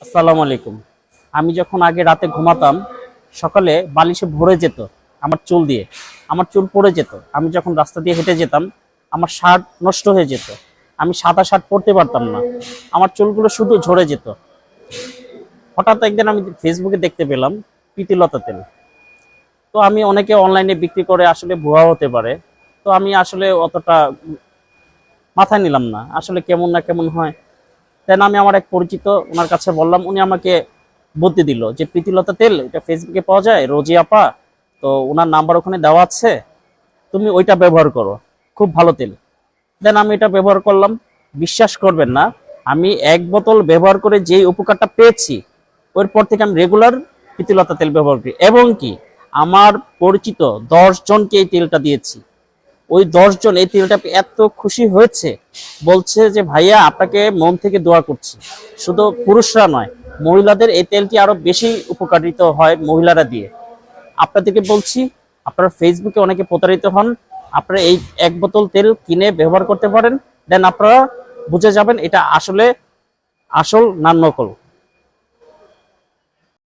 আসসালামু আলাইকুম। আমি যখন আগে রাতে ঘুমাতাম, সকালে বালিশে ভরে যেত আমার চুল দিয়ে। আমার চুল পড়ে যেত। আমি যখন রাস্তা দিয়ে হেঁটে যেতাম, আমার শার্ট নষ্ট হয়ে যেত। আমি সাদা শার্ট পরতে পারতাম না। আমার চুলগুলো শুধু ঝরে যেত। হঠাৎ একদিন আমি ফেসবুকে দেখতে পেলাম প্রীতিলতা তেল। তো আমি অনেকে অনলাইনে বিক্রি করে, আসলে ভুয়া হতে পারে। তো আমি আসলে অতটা মাথায় নিলাম না, আসলে কেমন না কেমন হয়। দেন আমি আমার এক পরিচিত ওনার কাছে বললাম, উনি আমাকে বুদ্ধি দিল যে প্রীতিলতা তেল এটা ফেসবুকে পাওয়া যায়, রোজি আপা। তো ওনার নাম্বার ওখানে দেওয়া আছে, তুমি ওইটা ব্যবহার করো, খুব ভালো তেল। দেন আমি এটা ব্যবহার করলাম। বিশ্বাস করবেন না, আমি এক বোতল ব্যবহার করে যেই উপকারটা পেয়েছি, ওর পর থেকে আমি রেগুলার প্রীতিলতা তেল ব্যবহার করি, এবং কি আমার পরিচিত 10 জনকে এই তেলটা দিয়েছি। ওই 10 জন এই তেলটা এত খুশি হয়েছে, বলছে যে ভাইয়া আপনাকে মন থেকে দোয়া করছি। শুধু পুরুষরা নয়, মহিলাদের এই তেলটি আরো বেশি উপকারিত হয় মহিলারা দিয়ে। আপনাদেরকে বলছি, আপনারা ফেসবুকে অনেকে প্রতারিত হন। আপনারা এই এক বোতল তেল কিনে ব্যবহার করতে পারেন, দেন আপনারা বুঝে যাবেন এটা আসলে আসল না নকল।